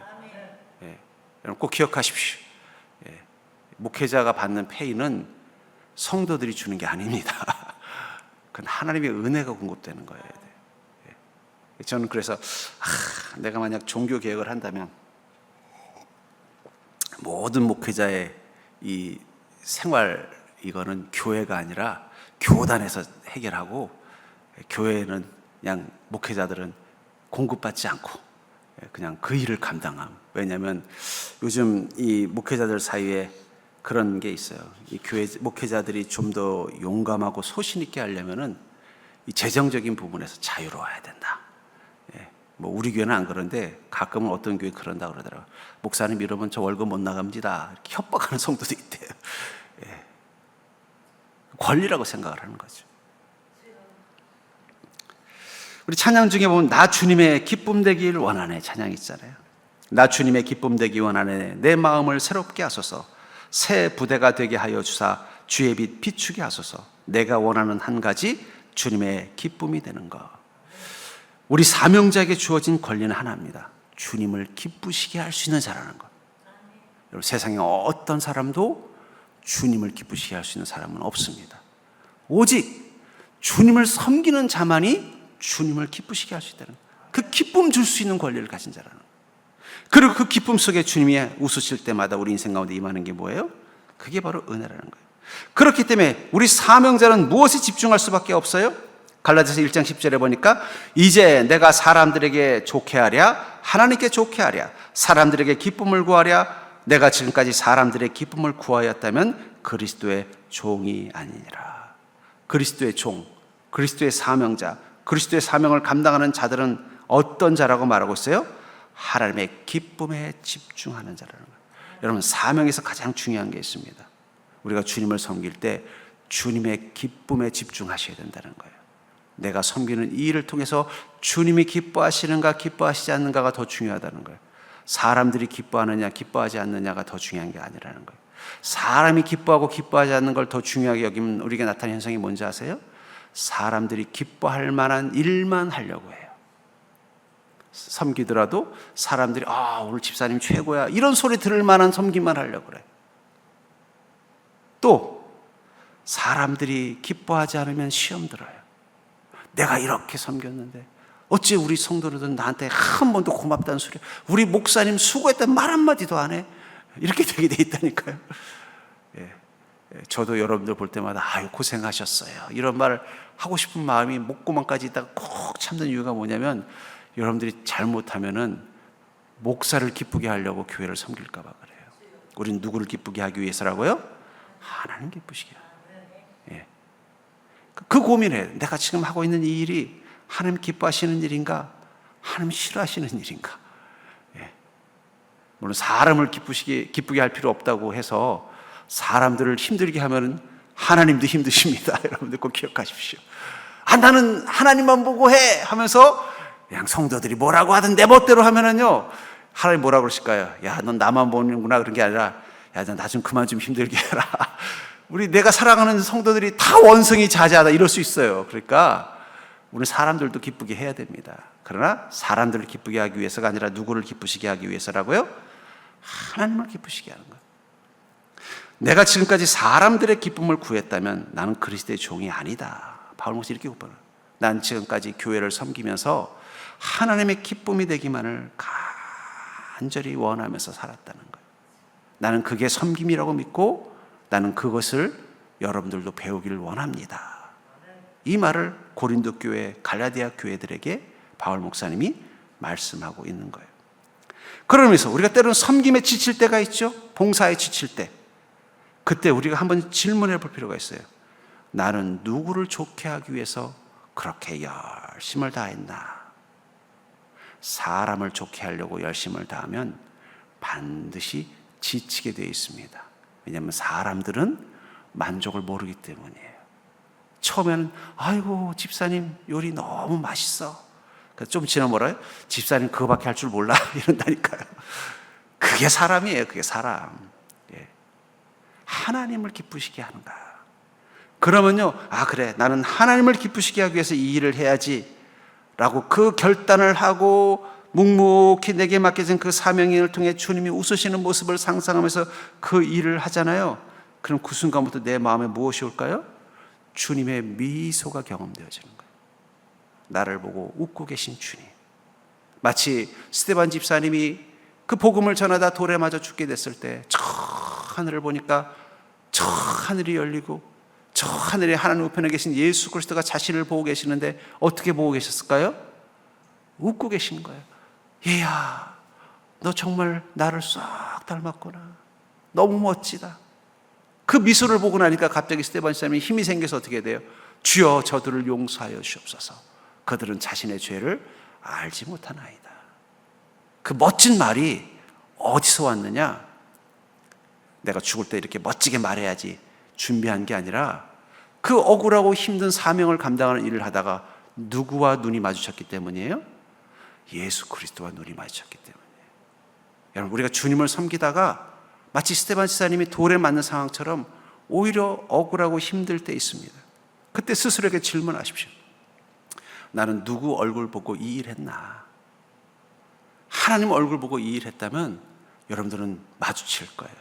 예. 여러분 꼭 기억하십시오. 예. 목회자가 받는 페이는 성도들이 주는 게 아닙니다. 그건 하나님의 은혜가 공급되는 거예요. 예. 저는 그래서 내가 만약 종교 개혁을 한다면 모든 목회자의 이 생활 이거는 교회가 아니라 교단에서 해결하고 교회는 그냥 목회자들은 공급받지 않고 그냥 그 일을 감당함. 왜냐하면 요즘 이 목회자들 사이에 그런 게 있어요. 이 교회 목회자들이 좀 더 용감하고 소신 있게 하려면은 이 재정적인 부분에서 자유로워야 된다. 뭐 우리 교회는 안 그런데 가끔은 어떤 교회 그런다 그러더라고요. 목사님 이러면 저 월급 못 나갑니다. 이렇게 협박하는 성도도 있대요. 예. 권리라고 생각을 하는 거죠. 우리 찬양 중에 보면 나 주님의 기쁨 되길 원하네 찬양이 있잖아요. 나 주님의 기쁨 되기 원하네 내 마음을 새롭게 하소서 새 부대가 되게 하여 주사 주의 빛 비추게 하소서 내가 원하는 한 가지 주님의 기쁨이 되는 것. 우리 사명자에게 주어진 권리는 하나입니다. 주님을 기쁘시게 할 수 있는 자라는 것. 여러분 세상에 어떤 사람도 주님을 기쁘시게 할 수 있는 사람은 없습니다. 오직 주님을 섬기는 자만이 주님을 기쁘시게 할 수 있다는 그 기쁨 줄 수 있는 권리를 가진 자라는 거예요. 그리고 그 기쁨 속에 주님이 웃으실 때마다 우리 인생 가운데 임하는 게 뭐예요? 그게 바로 은혜라는 거예요. 그렇기 때문에 우리 사명자는 무엇에 집중할 수밖에 없어요? 갈라디아서 1장 10절에 보니까 이제 내가 사람들에게 좋게 하랴 하나님께 좋게 하랴 사람들에게 기쁨을 구하랴 내가 지금까지 사람들의 기쁨을 구하였다면 그리스도의 종이 아니니라. 그리스도의 종, 그리스도의 사명자, 그리스도의 사명을 감당하는 자들은 어떤 자라고 말하고 있어요? 하나님의 기쁨에 집중하는 자라는 거예요. 여러분 사명에서 가장 중요한 게 있습니다. 우리가 주님을 섬길 때 주님의 기쁨에 집중하셔야 된다는 거예요. 내가 섬기는 이 일을 통해서 주님이 기뻐하시는가 기뻐하시지 않는가가 더 중요하다는 거예요. 사람들이 기뻐하느냐 기뻐하지 않느냐가 더 중요한 게 아니라는 거예요. 사람이 기뻐하고 기뻐하지 않는 걸 더 중요하게 여기면 우리에게 나타나는 현상이 뭔지 아세요? 사람들이 기뻐할 만한 일만 하려고 해요. 섬기더라도 사람들이 오늘 집사님 최고야 이런 소리 들을 만한 섬기만 하려고 그래. 또 사람들이 기뻐하지 않으면 시험 들어요. 내가 이렇게 섬겼는데 어찌 우리 성도들은 나한테 한 번도 고맙다는 소리, 우리 목사님 수고했다는 말 한마디도 안 해. 이렇게 되게 돼 있다니까요. 저도 여러분들 볼 때마다 아유 고생하셨어요 이런 말을 하고 싶은 마음이 목구멍까지 있다가 꼭 참는 이유가 뭐냐면 여러분들이 잘못하면은 목사를 기쁘게 하려고 교회를 섬길까 봐 그래요. 우리는 누구를 기쁘게 하기 위해서라고요? 하나님 기쁘시게. 그 고민해. 내가 지금 하고 있는 이 일이 하나님 기뻐하시는 일인가? 하나님 싫어하시는 일인가? 물론 사람을 기쁘게 할 필요 없다고 해서 사람들을 힘들게 하면 하나님도 힘드십니다. 여러분들 꼭 기억하십시오. 나는 하나님만 보고 해 하면서 그냥 성도들이 뭐라고 하든 내 멋대로 하면은요 하나님 뭐라고 그러실까요? 야, 넌 나만 보는구나 그런 게 아니라 야, 너 나 좀 그만 좀 힘들게 해라. 내가 사랑하는 성도들이 다 원성이 자자하다 이럴 수 있어요. 그러니까 우리 사람들도 기쁘게 해야 됩니다. 그러나 사람들을 기쁘게 하기 위해서가 아니라 누구를 기쁘시게 하기 위해서라고요? 하나님을 기쁘시게 하는 거예요. 내가 지금까지 사람들의 기쁨을 구했다면 나는 그리스도의 종이 아니다. 바울 목사님 이렇게 고백해요. 난 지금까지 교회를 섬기면서 하나님의 기쁨이 되기만을 간절히 원하면서 살았다는 거예요. 나는 그게 섬김이라고 믿고 나는 그것을 여러분들도 배우기를 원합니다. 이 말을 고린도 교회, 갈라디아 교회들에게 바울 목사님이 말씀하고 있는 거예요. 그러면서 우리가 때로는 섬김에 지칠 때가 있죠. 봉사에 지칠 때. 그때 우리가 한번 질문해 볼 필요가 있어요. 나는 누구를 좋게 하기 위해서 그렇게 열심을 다했나? 사람을 좋게 하려고 열심을 다하면 반드시 지치게 되어 있습니다. 왜냐하면 사람들은 만족을 모르기 때문이에요. 처음에는 아이고 집사님 요리 너무 맛있어. 좀 지나면 뭐라요? 집사님 그거밖에 할 줄 몰라 이런다니까요. 그게 사람이에요. 그게 사람. 예. 하나님을 기쁘시게 하는가. 그러면요, 아 그래 나는 하나님을 기쁘시게 하기 위해서 이 일을 해야지 라고 그 결단을 하고 묵묵히 내게 맡겨진 그 사명을 통해 주님이 웃으시는 모습을 상상하면서 그 일을 하잖아요. 그럼 그 순간부터 내 마음에 무엇이 올까요? 주님의 미소가 경험되어지는 거예요. 나를 보고 웃고 계신 주님. 마치 스데반 집사님이 그 복음을 전하다 돌에 맞아 죽게 됐을 때 저 하늘을 보니까 저 하늘이 열리고 저 하늘에 하나님 우편에 계신 예수 그리스도가 자신을 보고 계시는데 어떻게 보고 계셨을까요? 웃고 계신 거예요. 얘야, 너 정말 나를 싹 닮았구나. 너무 멋지다. 그 미소를 보고 나니까 갑자기 스데반 집사님이 힘이 생겨서 어떻게 돼요? 주여 저들을 용서하여 주옵소서. 그들은 자신의 죄를 알지 못하나이다. 그 멋진 말이 어디서 왔느냐? 내가 죽을 때 이렇게 멋지게 말해야지 준비한 게 아니라 그 억울하고 힘든 사명을 감당하는 일을 하다가 누구와 눈이 마주쳤기 때문이에요? 예수 그리스도와 눈이 마주쳤기 때문이에요. 여러분 우리가 주님을 섬기다가 마치 스데반 집사님이 돌에 맞는 상황처럼 오히려 억울하고 힘들 때 있습니다. 그때 스스로에게 질문하십시오. 나는 누구 얼굴 보고 이 일 했나? 하나님 얼굴 보고 이 일 했다면 여러분들은 마주칠 거예요.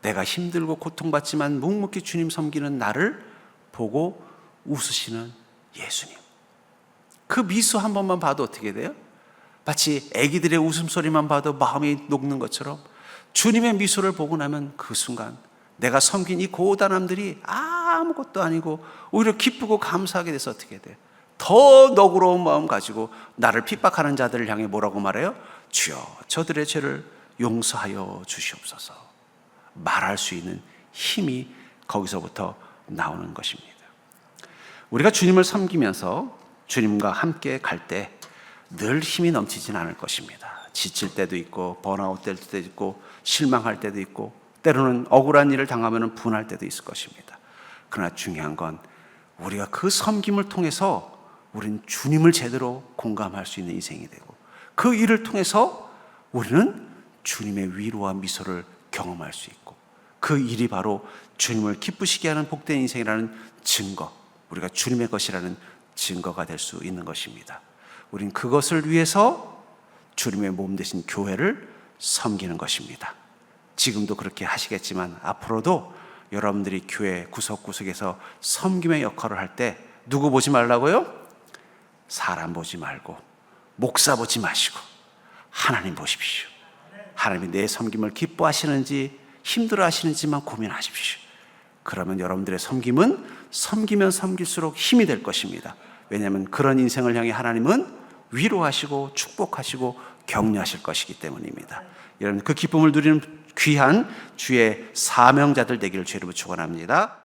내가 힘들고 고통받지만 묵묵히 주님 섬기는 나를 보고 웃으시는 예수님. 그 미소 한 번만 봐도 어떻게 돼요? 마치 아기들의 웃음소리만 봐도 마음이 녹는 것처럼 주님의 미소를 보고 나면 그 순간 내가 섬긴 이 고단함들이 아무것도 아니고 오히려 기쁘고 감사하게 돼서 어떻게 돼요? 더 너그러운 마음 가지고 나를 핍박하는 자들을 향해 뭐라고 말해요? 주여 저들의 죄를 용서하여 주시옵소서. 말할 수 있는 힘이 거기서부터 나오는 것입니다. 우리가 주님을 섬기면서 주님과 함께 갈 때 늘 힘이 넘치진 않을 것입니다. 지칠 때도 있고 번아웃 될 때도 있고 실망할 때도 있고 때로는 억울한 일을 당하면 분할 때도 있을 것입니다. 그러나 중요한 건 우리가 그 섬김을 통해서 우리는 주님을 제대로 공감할 수 있는 인생이 되고 그 일을 통해서 우리는 주님의 위로와 미소를 경험할 수 있고 그 일이 바로 주님을 기쁘시게 하는 복된 인생이라는 증거, 우리가 주님의 것이라는 증거가 될 수 있는 것입니다. 우린 그것을 위해서 주님의 몸 되신 교회를 섬기는 것입니다. 지금도 그렇게 하시겠지만 앞으로도 여러분들이 교회 구석구석에서 섬김의 역할을 할 때 누구 보지 말라고요? 사람 보지 말고 목사 보지 마시고 하나님 보십시오. 하나님이 내 섬김을 기뻐하시는지 힘들어 하시는지만 고민하십시오. 그러면 여러분들의 섬김은 섬기면 섬길수록 힘이 될 것입니다. 왜냐하면 그런 인생을 향해 하나님은 위로하시고 축복하시고 격려하실 것이기 때문입니다. 여러분 그 기쁨을 누리는 귀한 주의 사명자들 되기를 주의 이름으로 축원합니다.